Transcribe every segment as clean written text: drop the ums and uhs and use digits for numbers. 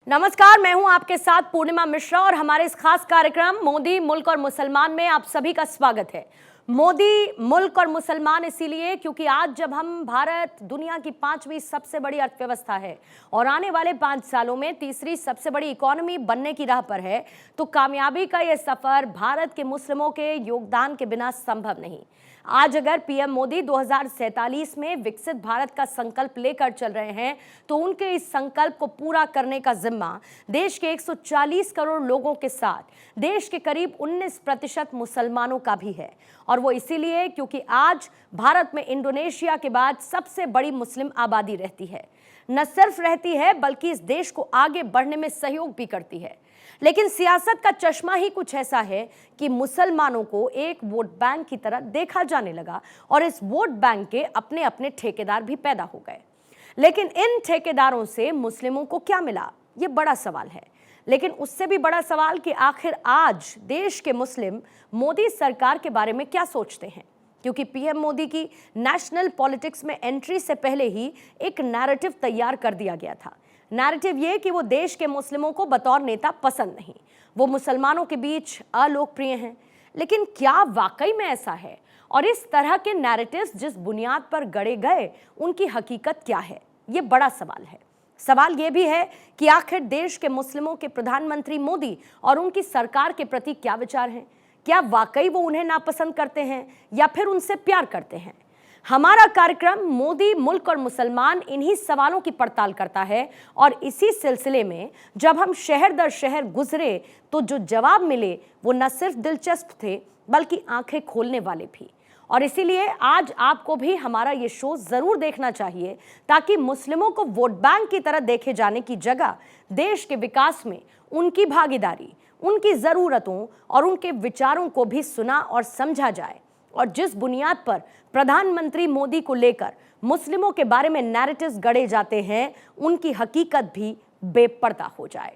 नमस्कार, मैं हूं आपके साथ पूर्णिमा मिश्रा और हमारे इस खास कार्यक्रम मोदी मुल्क और मुसलमान में आप सभी का स्वागत है। मोदी मुल्क और मुसलमान इसीलिए क्योंकि आज जब हम भारत दुनिया की 5वीं सबसे बड़ी अर्थव्यवस्था है और आने वाले 5 सालों में तीसरी सबसे बड़ी इकोनॉमी बनने की राह पर है, तो कामयाबी का यह सफर भारत के मुस्लिमों के योगदान के बिना संभव नहीं। आज अगर पीएम मोदी 2047 में विकसित भारत का संकल्प लेकर चल रहे हैं, तो उनके इस संकल्प को पूरा करने का जिम्मा देश के 140 करोड़ लोगों के साथ देश के करीब 19% मुसलमानों का भी है। और वो इसीलिए क्योंकि आज भारत में इंडोनेशिया के बाद सबसे बड़ी मुस्लिम आबादी रहती है। न सिर्फ रहती है बल्कि इस देश को आगे बढ़ने में सहयोग भी करती है। लेकिन सियासत का चश्मा ही कुछ ऐसा है कि मुसलमानों को एक वोट बैंक की तरह देखा जाने लगा और इस वोट बैंक के अपने अपने ठेकेदार भी पैदा हो गए। लेकिन इन ठेकेदारों से मुस्लिमों को क्या मिला, ये बड़ा सवाल है। लेकिन उससे भी बड़ा सवाल कि आखिर आज देश के मुस्लिम मोदी सरकार के बारे में क्या सोचते हैं, क्योंकि पीएम मोदी की नेशनल पॉलिटिक्स में एंट्री से पहले ही एक नैरेटिव तैयार कर दिया गया था। नैरेटिव ये कि वो देश के मुस्लिमों को बतौर नेता पसंद नहीं, वो मुसलमानों के बीच अलोकप्रिय हैं। लेकिन क्या वाकई में ऐसा है? और इस तरह के नैरेटिव्स जिस बुनियाद पर गढ़े गए, उनकी हकीकत क्या है? ये बड़ा सवाल है। सवाल ये भी है कि आखिर देश के मुस्लिमों के प्रधानमंत्री मोदी और उनकी सरकार के प्रति क्या विचार हैं? क्या वाकई वो उन्हें नापसंद करते हैं या फिर उनसे प्यार करते हैं? हमारा कार्यक्रम मोदी मुल्क और मुसलमान इन्हीं सवालों की पड़ताल करता है और इसी सिलसिले में जब हम शहर दर शहर गुजरे तो जो जवाब मिले वो न सिर्फ दिलचस्प थे बल्कि आंखें खोलने वाले भी। और इसीलिए आज आपको भी हमारा ये शो जरूर देखना चाहिए ताकि मुस्लिमों को वोट बैंक की तरह देखे जाने की जगह देश के विकास में उनकी भागीदारी, उनकी जरूरतों और उनके विचारों को भी सुना और समझा जाए। और जिस बुनियाद पर प्रधानमंत्री मोदी को लेकर मुस्लिमों के बारे में नैरेटिव्स गढ़े जाते हैं, उनकी हकीकत भी बेपर्दा हो जाए।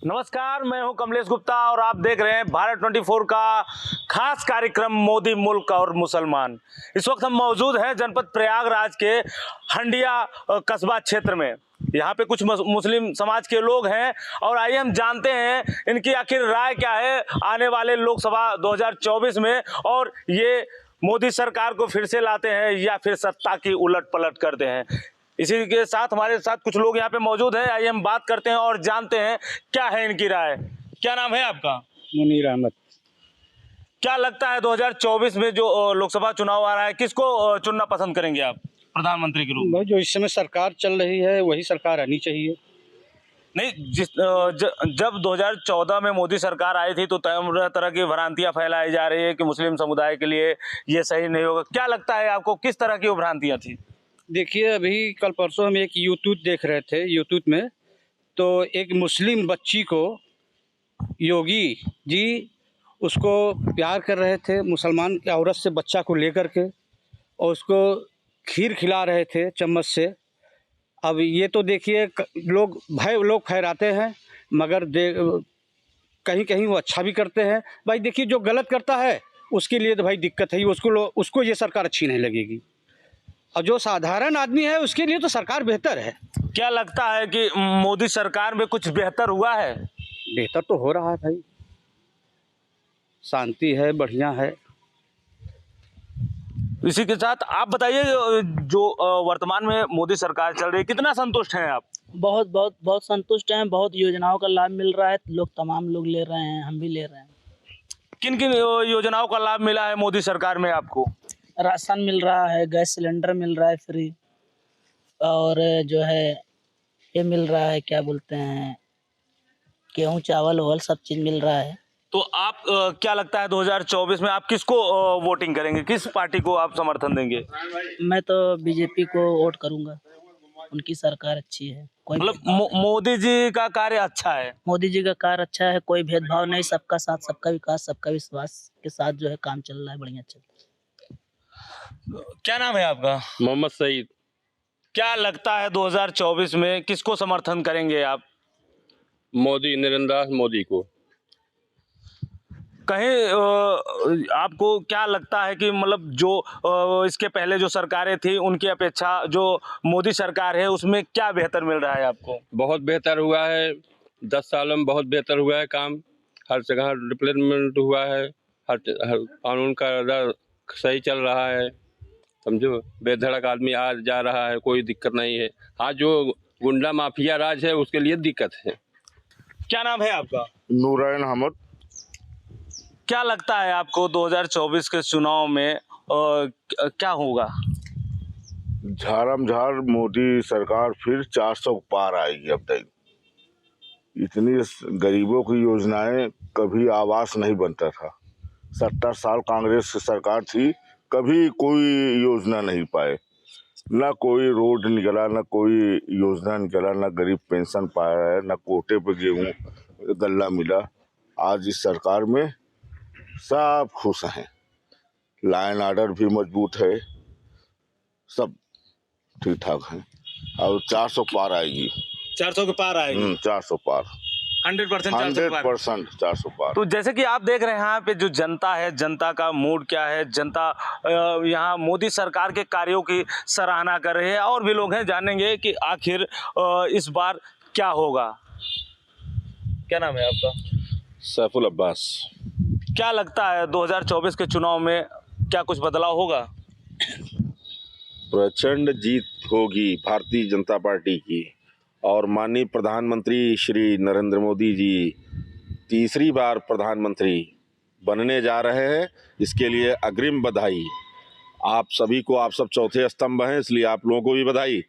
नमस्कार, मैं हूं कमलेश गुप्ता और आप देख रहे हैं भारत 24 का खास कार्यक्रम मोदी मुल्क और मुसलमान। इस वक्त हम मौजूद हैं जनपद प्रयागराज के हंडिया कस्बा क्षेत्र में। यहाँ पे कुछ मुस्लिम समाज के लोग हैं और आइए हम जानते हैं इनकी आखिर राय क्या है आने वाले लोकसभा 2024 में, और ये मोदी सरकार को फिर से लाते हैं या फिर सत्ता की उलट पलट करते हैं। इसी के साथ हमारे साथ कुछ लोग यहाँ पे मौजूद हैं, आइए हम बात करते हैं और जानते हैं क्या है इनकी राय। क्या नाम है आपका? मुनीर अहमद। क्या लगता है 2024 में जो लोकसभा चुनाव आ रहा है, किसको चुनना पसंद करेंगे आप प्रधानमंत्री के रूप में? जो इस समय सरकार चल रही है वही सरकार आनी चाहिए। नहीं, जब 2014 में मोदी सरकार आई थी तो तरह तरह की भ्रांतियां फैलाई जा रही है कि मुस्लिम समुदाय के लिए ये सही नहीं होगा। क्या लगता है आपको, किस तरह की वो भ्रांतियां थी? देखिए, अभी कल परसों हम एक यूट्यूब देख रहे थे, यूट्यूब में तो एक मुस्लिम बच्ची को योगी जी उसको प्यार कर रहे थे, मुसलमान की औरत से बच्चा को लेकर के, और उसको खीर खिला रहे थे चम्मच से। अब ये तो देखिए लोग फहराते हैं, मगर कहीं कहीं वो अच्छा भी करते हैं। भाई देखिए, जो गलत करता है उसके लिए तो भाई दिक्कत है ही, उसको ये सरकार अच्छी नहीं लगेगी। और जो साधारण आदमी है उसके लिए तो सरकार बेहतर है। क्या लगता है कि मोदी सरकार में कुछ बेहतर हुआ है? बेहतर तो हो रहा है भाई, शांति है, बढ़िया है। इसी के साथ आप बताइए, जो वर्तमान में मोदी सरकार चल रही है, कितना संतुष्ट हैं आप? बहुत बहुत बहुत संतुष्ट हैं। बहुत योजनाओं का लाभ मिल रहा है, तमाम लोग ले रहे हैं, हम भी ले रहे हैं। किन किन योजनाओं का लाभ मिला है मोदी सरकार में आपको? राशन मिल रहा है, गैस सिलेंडर मिल रहा है फ्री, और जो है ये मिल रहा है, क्या बोलते हैं, गेहूँ चावल वल सब चीज़ मिल रहा है। तो आप क्या लगता है 2024 में आप किसको वोटिंग करेंगे, किस पार्टी को आप समर्थन देंगे? मैं तो बीजेपी को वोट करूंगा, उनकी सरकार अच्छी है। कोई मतलब मोदी जी का कार्य अच्छा है? मोदी जी का कार्य अच्छा है, कोई भेदभाव नहीं, सबका साथ, सबका विकास, सबका विश्वास के साथ जो है काम चल रहा है, बढ़िया चल रहा है। क्या नाम है आपका? मोहम्मद सईद। क्या लगता है 2024 में किसको समर्थन करेंगे आप? मोदी, नरेंद्र दास मोदी को। कहीं आपको क्या लगता है कि मतलब जो इसके पहले जो सरकारें थी उनकी अपेक्षा जो मोदी सरकार है उसमें क्या बेहतर मिल रहा है आपको? बहुत बेहतर हुआ है, 10 सालों में बहुत बेहतर हुआ है काम। हर जगह डेवलपमेंट हुआ है, हर कानून का राज सही चल रहा है, समझो। बेधड़क आदमी आ जा रहा है, कोई दिक्कत नहीं है। हाँ, जो गुंडा माफिया राज है उसके लिए दिक्कत है। क्या नाम है आपका? नूराइन अहमद। क्या लगता है आपको 2024 के चुनाव में क्या होगा? झारम-झार मोदी सरकार फिर 400 पार आएगी। अब तक इतनी गरीबों की योजनाएं, कभी आवास नहीं बनता था। 70 साल कांग्रेस की सरकार थी, कभी कोई योजना नहीं पाए, ना कोई रोड निकला, ना कोई योजना निकला, ना गरीब पेंशन पाया है, ना कोटे पे गेहूँ गल्ला मिला। आज इस सरकार में सब खुश हैं, लाइन ऑर्डर भी मजबूत है, सब ठीक ठाक है। और 400 पार आएगी। 400 के पार आएगी। 400 पार 100% 100% 400 पार। तो जैसे कि आप देख रहे हैं यहाँ पे जो जनता है, जनता का मूड क्या है, जनता यहाँ मोदी सरकार के कार्यों की सराहना कर रही है। और भी लोग हैं, जानेंगे कि आखिर इस बार क्या होगा। क्या नाम है आपका? सैफुल अब्बास। क्या लगता है 2024 के चुनाव में क्या कुछ बदलाव होगा? प्रचंड जीत होगी भारतीय जनता पार्टी की, और माननीय प्रधानमंत्री श्री नरेंद्र मोदी जी तीसरी बार प्रधानमंत्री बनने जा रहे हैं। इसके लिए अग्रिम बधाई आप सभी को। आप सब चौथे स्तंभ हैं, इसलिए आप लोगों को भी बधाई।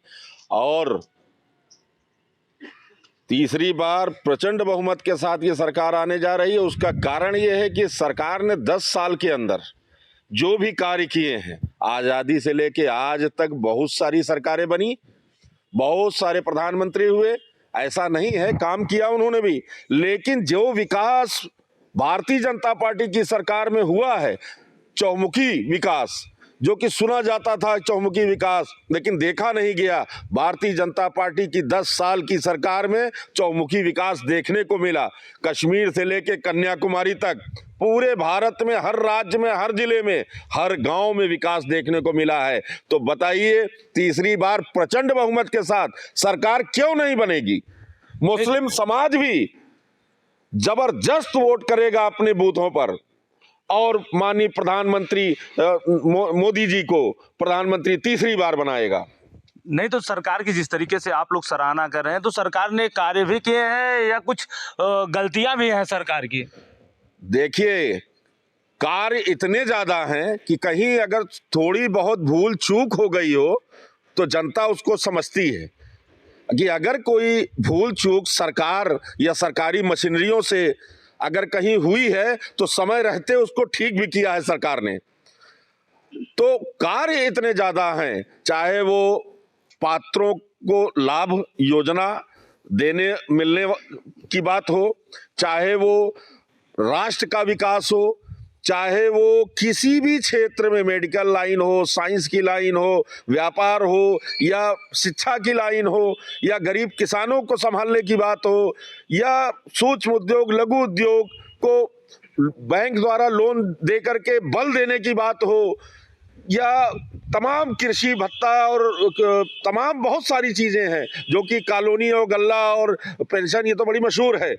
और तीसरी बार प्रचंड बहुमत के साथ ये सरकार आने जा रही है। उसका कारण ये है कि सरकार ने 10 साल के अंदर जो भी कार्य किए हैं, आज़ादी से लेके आज तक बहुत सारी सरकारें बनी, बहुत सारे प्रधानमंत्री हुए, ऐसा नहीं है, काम किया उन्होंने भी। लेकिन जो विकास भारतीय जनता पार्टी की सरकार में हुआ है, चौमुखी विकास, जो कि सुना जाता था चौमुखी विकास, लेकिन देखा नहीं गया। भारतीय जनता पार्टी की 10 साल की सरकार में चौमुखी विकास देखने को मिला। कश्मीर से लेके कन्याकुमारी तक पूरे भारत में, हर राज्य में, हर जिले में, हर गांव में विकास देखने को मिला है। तो बताइए, तीसरी बार प्रचंड बहुमत के साथ सरकार क्यों नहीं बनेगी? मुस्लिम समाज भी जबरदस्त वोट करेगा अपने बूथों पर, और माननीय प्रधानमंत्री मोदी जी को प्रधानमंत्री तीसरी बार बनाएगा। नहीं तो सरकार की जिस तरीके से आप लोग सराहना कर रहे हैं, तो सरकार ने कार्य भी किए हैं या कुछ गलतियां भी हैं सरकार की? देखिए, कार्य इतने ज्यादा हैं कि कहीं अगर थोड़ी बहुत भूल चूक हो गई हो तो जनता उसको समझती है कि अगर कोई भूल चूक सरकार या सरकारी मशीनरियों से अगर कहीं हुई है तो समय रहते उसको ठीक भी किया है सरकार ने। तो कार्य इतने ज्यादा हैं, चाहे वो पात्रों को लाभ योजना देने मिलने की बात हो, चाहे वो राष्ट्र का विकास हो, चाहे वो किसी भी क्षेत्र में मेडिकल लाइन हो, साइंस की लाइन हो, व्यापार हो, या शिक्षा की लाइन हो, या गरीब किसानों को संभालने की बात हो, या सूक्ष्म उद्योग, लघु उद्योग को बैंक द्वारा लोन दे करके बल देने की बात हो, या तमाम कृषि भत्ता और तमाम बहुत सारी चीज़ें हैं जो कि कॉलोनी और गल्ला और पेंशन, ये तो बड़ी मशहूर है।